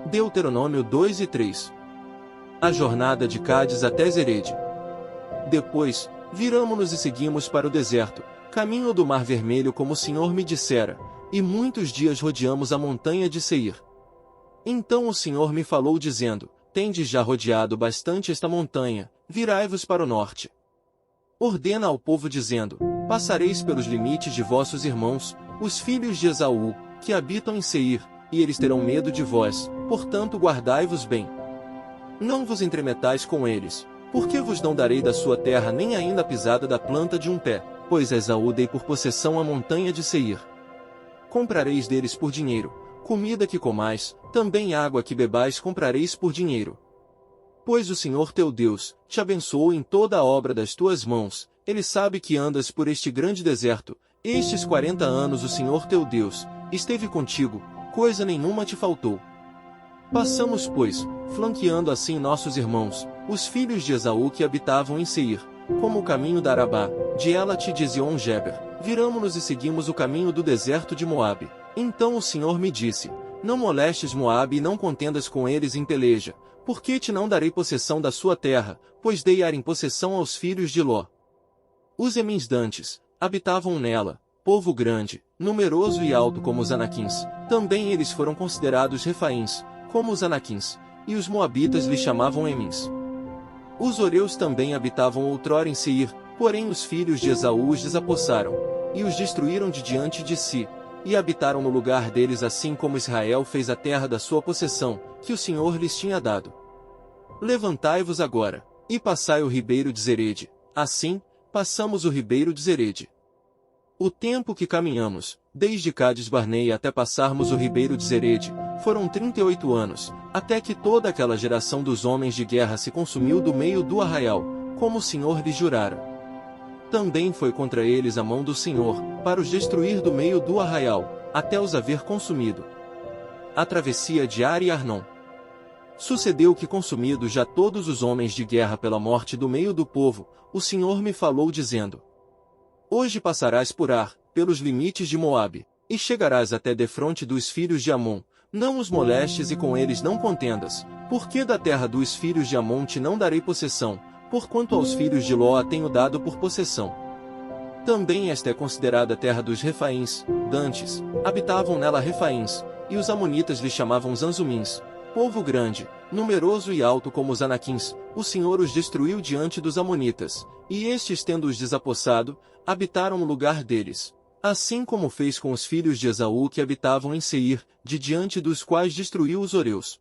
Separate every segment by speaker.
Speaker 1: Deuteronômio 2 e 3. A jornada de Cádiz até Zered. Depois, viramo-nos e seguimos para o deserto, caminho do Mar Vermelho como o Senhor me dissera, e muitos dias rodeamos a montanha de Seir. Então o Senhor me falou dizendo, tendes já rodeado bastante esta montanha, virai-vos para o norte. Ordena ao povo dizendo, passareis pelos limites de vossos irmãos, os filhos de Esaú, que habitam em Seir, e eles terão medo de vós, portanto guardai-vos bem. Não vos entremetais com eles, porque vos não darei da sua terra nem ainda a pisada da planta de um pé, pois a Esaú dei por possessão a montanha de Seir. Comprareis deles por dinheiro, comida que comais, também água que bebais comprareis por dinheiro. Pois o Senhor teu Deus te abençoou em toda a obra das tuas mãos, ele sabe que andas por este grande deserto, estes 40 anos o Senhor teu Deus esteve contigo, coisa nenhuma te faltou. Passamos, pois, flanqueando assim nossos irmãos, os filhos de Esaú que habitavam em Seir, como o caminho da Arabá, de Elat e de Ezion-Geber, viramo-nos e seguimos o caminho do deserto de Moabe. Então o Senhor me disse, não molestes Moabe e não contendas com eles em peleja, porque te não darei possessão da sua terra, pois dei Ar em possessão aos filhos de Ló. Os Emins dantes habitavam nela, povo grande, numeroso e alto como os Anaquins, também eles foram considerados Refaíns, como os Anaquins, e os Moabitas lhe chamavam Emins. Os Oreus também habitavam outrora em Seir, porém os filhos de Esaú os desapossaram, e os destruíram de diante de si, e habitaram no lugar deles assim como Israel fez a terra da sua possessão, que o Senhor lhes tinha dado. Levantai-vos agora, e passai o ribeiro de Zered. Assim, passamos o ribeiro de Zered. O tempo que caminhamos, desde Cádiz Barneia até passarmos o ribeiro de Zered, foram 38 anos, até que toda aquela geração dos homens de guerra se consumiu do meio do arraial, como o Senhor lhes jurara. Também foi contra eles a mão do Senhor, para os destruir do meio do arraial, até os haver consumido. A travessia de Ar e Arnon. Sucedeu que consumidos já todos os homens de guerra pela morte do meio do povo, o Senhor me falou dizendo, hoje passarás por Ar, pelos limites de Moabe, e chegarás até defronte dos filhos de Amon, não os molestes e com eles não contendas, porque da terra dos filhos de Amon te não darei possessão, porquanto aos filhos de Ló a tenho dado por possessão. Também esta é considerada a terra dos Refaíns, dantes, habitavam nela Refaíns, e os amonitas lhe chamavam Zanzumins, povo grande, numeroso e alto como os Anaquins, o Senhor os destruiu diante dos amonitas, e estes tendo-os desapossado, habitaram no lugar deles. Assim como fez com os filhos de Esaú que habitavam em Seir, de diante dos quais destruiu os Oreus.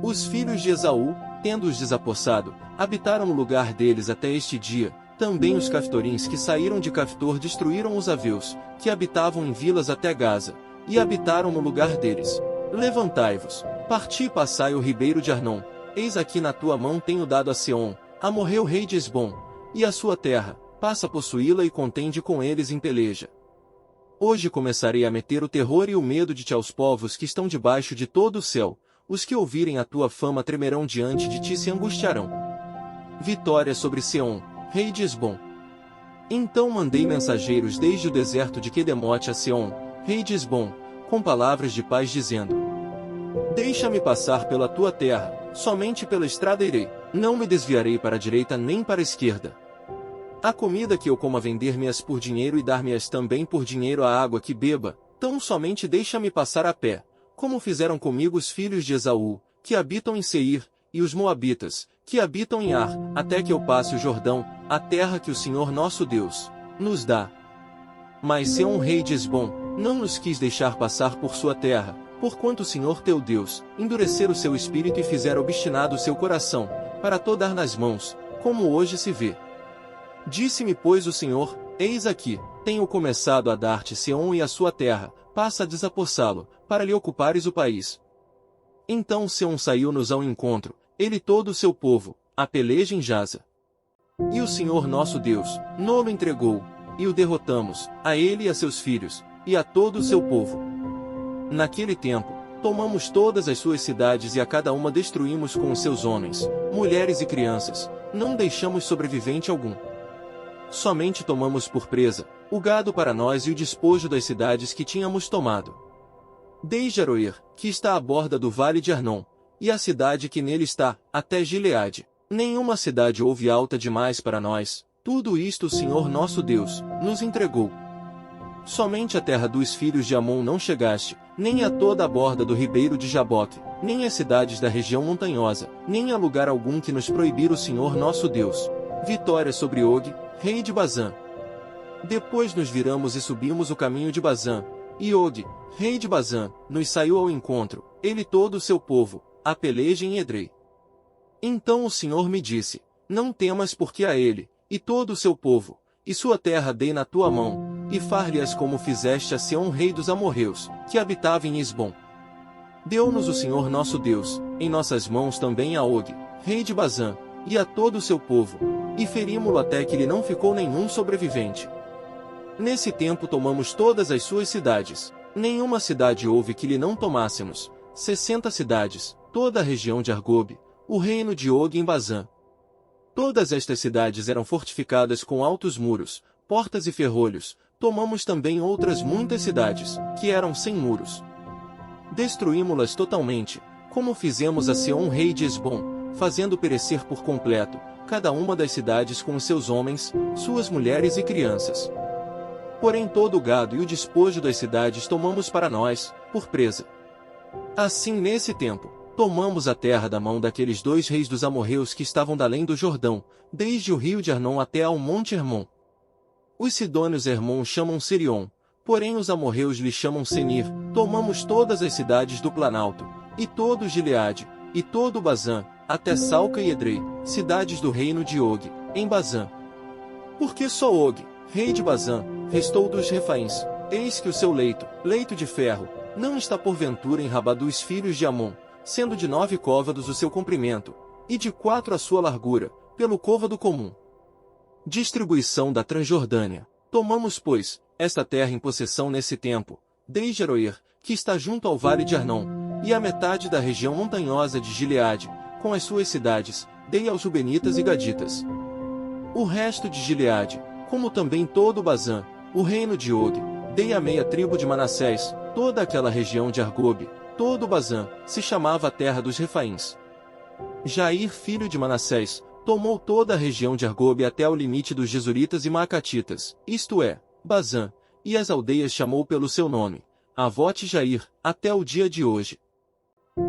Speaker 1: Os filhos de Esaú, tendo-os desapossado, habitaram no lugar deles até este dia. Também os Caftorins que saíram de Caftor destruíram os Aveus, que habitavam em vilas até Gaza, e habitaram no lugar deles. Levantai-vos, parti e passai o ribeiro de Arnon, eis aqui na tua mão tenho dado a Seom, Amorreu rei de Esbom, e a sua terra, passa a possuí-la e contende com eles em peleja. Hoje começarei a meter o terror e o medo de ti aos povos que estão debaixo de todo o céu, os que ouvirem a tua fama tremerão diante de ti e se angustiarão. Vitória sobre Seom, rei de Esbom. Então mandei mensageiros desde o deserto de Quedemote a Seom, rei de Esbom, com palavras de paz dizendo, deixa-me passar pela tua terra, somente pela estrada irei, não me desviarei para a direita nem para a esquerda. A comida que eu coma vender-me-as por dinheiro e dar-me-as também por dinheiro a água que beba, tão somente deixa-me passar a pé, como fizeram comigo os filhos de Esaú, que habitam em Seir, e os Moabitas, que habitam em Ar, até que eu passe o Jordão, a terra que o Senhor nosso Deus nos dá. Mas Seom rei de Esbom não nos quis deixar passar por sua terra, porquanto o Senhor teu Deus endurecera o seu espírito e fizera obstinado o seu coração, para to dar nas mãos, como hoje se vê. Disse-me pois o Senhor, eis aqui, tenho começado a dar-te Seom e a sua terra, passa a desapossá-lo, para lhe ocupares o país. Então Seom saiu-nos ao encontro, ele e todo o seu povo, a peleja em Jaza. E o Senhor nosso Deus no-lo entregou, e o derrotamos, a ele e a seus filhos, e a todo o seu povo. Naquele tempo, tomamos todas as suas cidades e a cada uma destruímos com os seus homens, mulheres e crianças, não deixamos sobrevivente algum. Somente tomamos por presa o gado para nós e o despojo das cidades que tínhamos tomado. desde Aroer, que está à borda do vale de Arnon, e a cidade que nele está, até Gileade. Nenhuma cidade houve alta demais para nós, tudo isto o Senhor nosso Deus nos entregou. Somente a terra dos filhos de Amon não chegaste, nem a toda a borda do ribeiro de Jaboque, nem as cidades da região montanhosa, nem a lugar algum que nos proibira o Senhor nosso Deus. Vitória sobre Og, rei de Bazã. Depois nos viramos e subimos o caminho de Bazã, e Og, rei de Bazã, nos saiu ao encontro, ele e todo o seu povo, a peleja em Edrei. Então o Senhor me disse, não temas porque a ele, e todo o seu povo, e sua terra dei na tua mão, e far-lhe-as como fizeste a Seom rei dos amorreus, que habitava em Esbom. Deu-nos o Senhor nosso Deus, em nossas mãos também a Og, rei de Bazã, e a todo o seu povo, e ferimos-lo até que lhe não ficou nenhum sobrevivente. Nesse tempo tomamos todas as suas cidades, nenhuma cidade houve que lhe não tomássemos, 60 cidades, toda a região de Argobe, o reino de Og em Bazã. Todas estas cidades eram fortificadas com altos muros, portas e ferrolhos. Tomamos também outras muitas cidades, que eram sem muros. Destruímos-las totalmente, como fizemos a Seom rei de Esbom, fazendo perecer por completo, cada uma das cidades com os seus homens, suas mulheres e crianças. Porém todo o gado e o despojo das cidades tomamos para nós, por presa. Assim nesse tempo, tomamos a terra da mão daqueles 2 reis dos amorreus que estavam da além do Jordão, desde o rio de Arnon até ao monte Hermon. Os sidônios Hermon chamam Sirion, porém os amorreus lhe chamam Senir. Tomamos todas as cidades do Planalto, e todo Gileade, e todo Bazã, até Salca e Edrei, cidades do reino de Og, em Bazã. Porque só Og, rei de Bazã, restou dos Refaíns, eis que o seu leito de ferro, não está porventura em Rabá dos filhos de Amon, sendo de 9 côvados o seu comprimento, e de 4 a sua largura, pelo côvado comum. Distribuição da Transjordânia. Tomamos, pois, esta terra em possessão nesse tempo, desde Aroer, que está junto ao vale de Arnon, e a metade da região montanhosa de Gileade, com as suas cidades, dei aos Rubenitas e Gaditas. O resto de Gileade, como também todo o Bazã, o reino de Og, dei a meia tribo de Manassés, toda aquela região de Argobe, todo o Bazã, se chamava a terra dos Refaíns. Jair, filho de Manassés, tomou toda a região de Argobe até o limite dos Gesuritas e Maacatitas, isto é, Bazã, e as aldeias chamou pelo seu nome, Avote Jair, até o dia de hoje.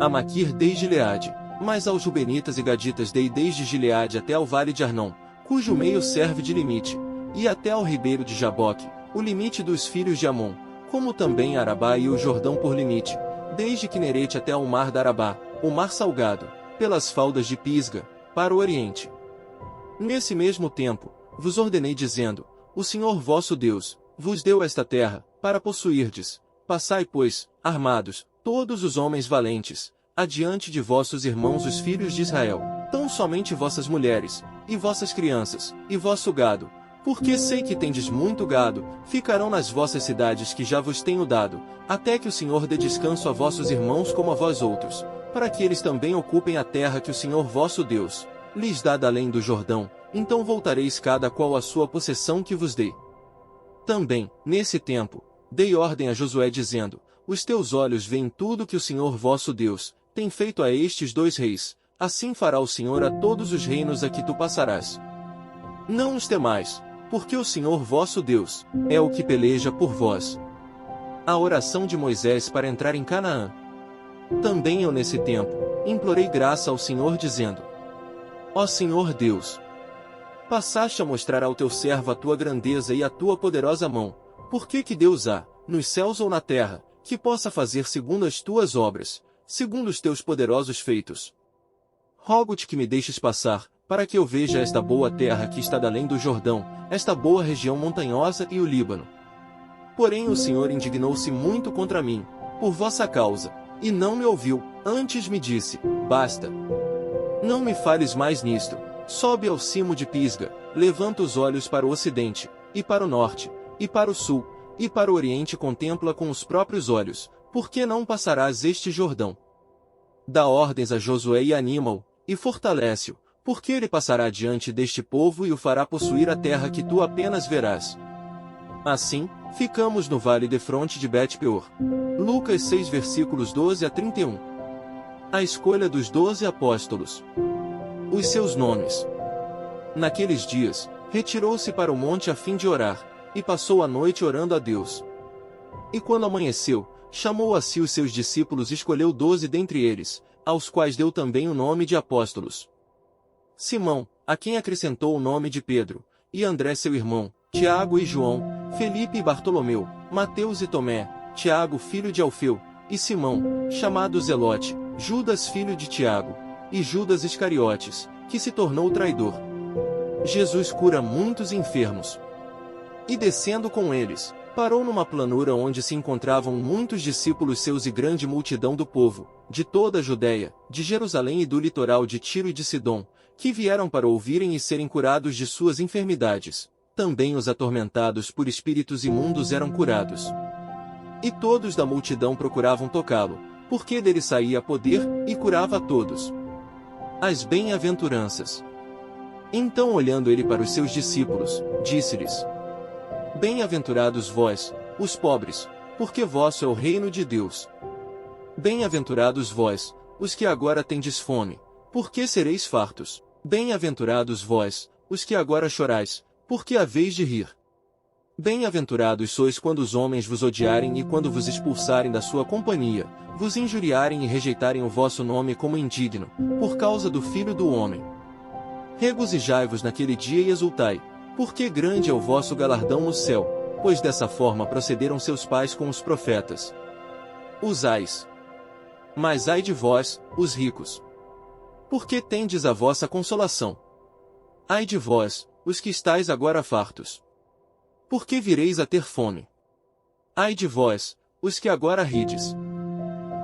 Speaker 1: A Maquir dei Gileade, mas aos Rubenitas e Gaditas dei desde Gileade até ao vale de Arnon, cujo meio serve de limite, e até ao ribeiro de Jaboque, o limite dos filhos de Amon, como também Arabá e o Jordão por limite, desde Quinerete até ao mar da Arabá, o mar salgado, pelas faldas de Pisga, para o oriente. Nesse mesmo tempo, vos ordenei dizendo, o Senhor vosso Deus, vos deu esta terra, para possuirdes. Passai, pois, armados, todos os homens valentes, adiante de vossos irmãos os filhos de Israel, tão somente vossas mulheres, e vossas crianças, e vosso gado, porque sei que tendes muito gado, ficarão nas vossas cidades que já vos tenho dado, até que o Senhor dê descanso a vossos irmãos como a vós outros, para que eles também ocupem a terra que o Senhor vosso Deus lhes dá da além do Jordão, então voltareis cada qual à sua possessão que vos dei. Também, nesse tempo, dei ordem a Josué dizendo, os teus olhos veem tudo que o Senhor vosso Deus tem feito a estes 2 reis, assim fará o Senhor a todos os reinos a que tu passarás. Não os temais, porque o Senhor vosso Deus é o que peleja por vós. A oração de Moisés para entrar em Canaã. Também eu nesse tempo, implorei graça ao Senhor dizendo, ó Senhor Deus, passaste a mostrar ao teu servo a tua grandeza e a tua poderosa mão, por que Deus há, nos céus ou na terra, que possa fazer segundo as tuas obras, segundo os teus poderosos feitos. Rogo-te que me deixes passar, para que eu veja esta boa terra que está da além do Jordão, esta boa região montanhosa e o Líbano. Porém o Senhor indignou-se muito contra mim, por vossa causa, e não me ouviu, antes me disse, basta. Não me fales mais nisto, sobe ao cimo de Pisga, levanta os olhos para o ocidente, e para o norte, e para o sul, e para o oriente contempla com os próprios olhos, porque não passarás este Jordão. Dá ordens a Josué e anima-o, e fortalece-o, porque ele passará diante deste povo e o fará possuir a terra que tu apenas verás. Assim, Ficamos no vale defronte de Bet-peor. Lucas 6 versículos 12 a 31. A escolha dos 12 apóstolos. Os seus nomes. Naqueles dias, retirou-se para o monte a fim de orar, e passou a noite orando a Deus. E quando amanheceu, chamou a si os seus discípulos e escolheu 12 dentre eles, aos quais deu também o nome de apóstolos. Simão, a quem acrescentou o nome de Pedro, e André seu irmão, Tiago e João, Felipe e Bartolomeu, Mateus e Tomé, Tiago filho de Alfeu, e Simão, chamado Zelote, Judas filho de Tiago, e Judas Iscariotes, que se tornou traidor. Jesus cura muitos enfermos. E descendo com eles, parou numa planura onde se encontravam muitos discípulos seus e grande multidão do povo, de toda a Judéia, de Jerusalém e do litoral de Tiro e de Sidom, que vieram para ouvirem e serem curados de suas enfermidades. Também os atormentados por espíritos imundos eram curados. E todos da multidão procuravam tocá-lo, porque dele saía poder, e curava a todos. As bem-aventuranças. Então olhando ele para os seus discípulos, disse-lhes: Bem-aventurados vós, os pobres, porque vosso é o reino de Deus. Bem-aventurados vós, os que agora tendes fome, porque sereis fartos. Bem-aventurados vós, os que agora chorais, porque haveis de rir. Bem-aventurados sois quando os homens vos odiarem e quando vos expulsarem da sua companhia, vos injuriarem e rejeitarem o vosso nome como indigno, por causa do Filho do Homem. Regozijai-vos naquele dia e exultai, porque grande é o vosso galardão no céu, pois dessa forma procederam seus pais com os profetas. Usais. Mas ai de vós, os ricos. Porque tendes a vossa consolação. Ai de vós, os que estáis agora fartos. Porque vireis a ter fome. Ai de vós, os que agora rides.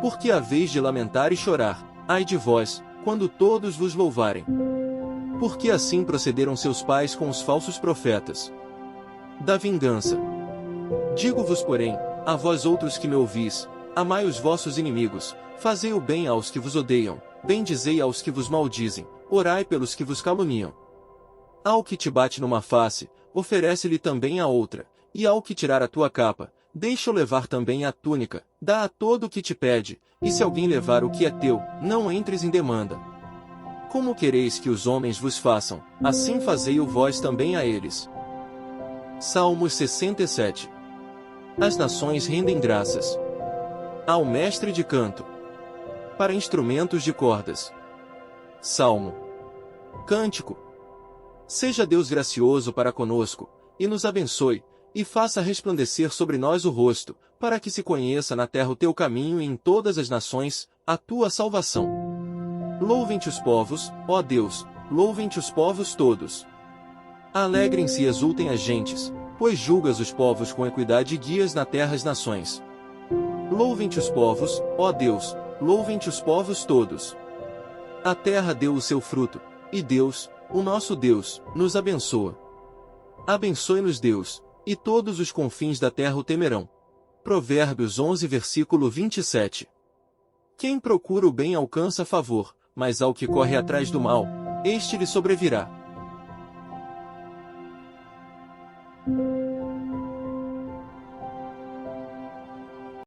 Speaker 1: Porque haveis de lamentar e chorar. Ai de vós, quando todos vos louvarem. Porque assim procederam seus pais com os falsos profetas. Da vingança. Digo-vos, porém, a vós outros que me ouvis, amai os vossos inimigos, fazei o bem aos que vos odeiam, bendizei aos que vos maldizem, orai pelos que vos caluniam. Ao que te bate numa face, oferece-lhe também a outra, e ao que tirar a tua capa, deixa-o levar também a túnica, dá a todo o que te pede, e se alguém levar o que é teu, não entres em demanda. Como quereis que os homens vos façam, assim fazei-o vós também a eles. Salmos 67. As nações rendem graças ao mestre de canto. Para instrumentos de cordas. Salmo. Cântico. Seja Deus gracioso para conosco, e nos abençoe, e faça resplandecer sobre nós o rosto, para que se conheça na terra o teu caminho e em todas as nações, a tua salvação. Louvem-te os povos, ó Deus, louvem-te os povos todos. Alegrem-se e exultem as gentes, pois julgas os povos com equidade e guias na terra as nações. Louvem-te os povos, ó Deus, louvem-te os povos todos. A terra deu o seu fruto, e Deus, o nosso Deus, nos abençoa. Abençoe-nos Deus, e todos os confins da terra o temerão. Provérbios 11 versículo 27. Quem procura o bem alcança favor, mas ao que corre atrás do mal, este lhe sobrevirá.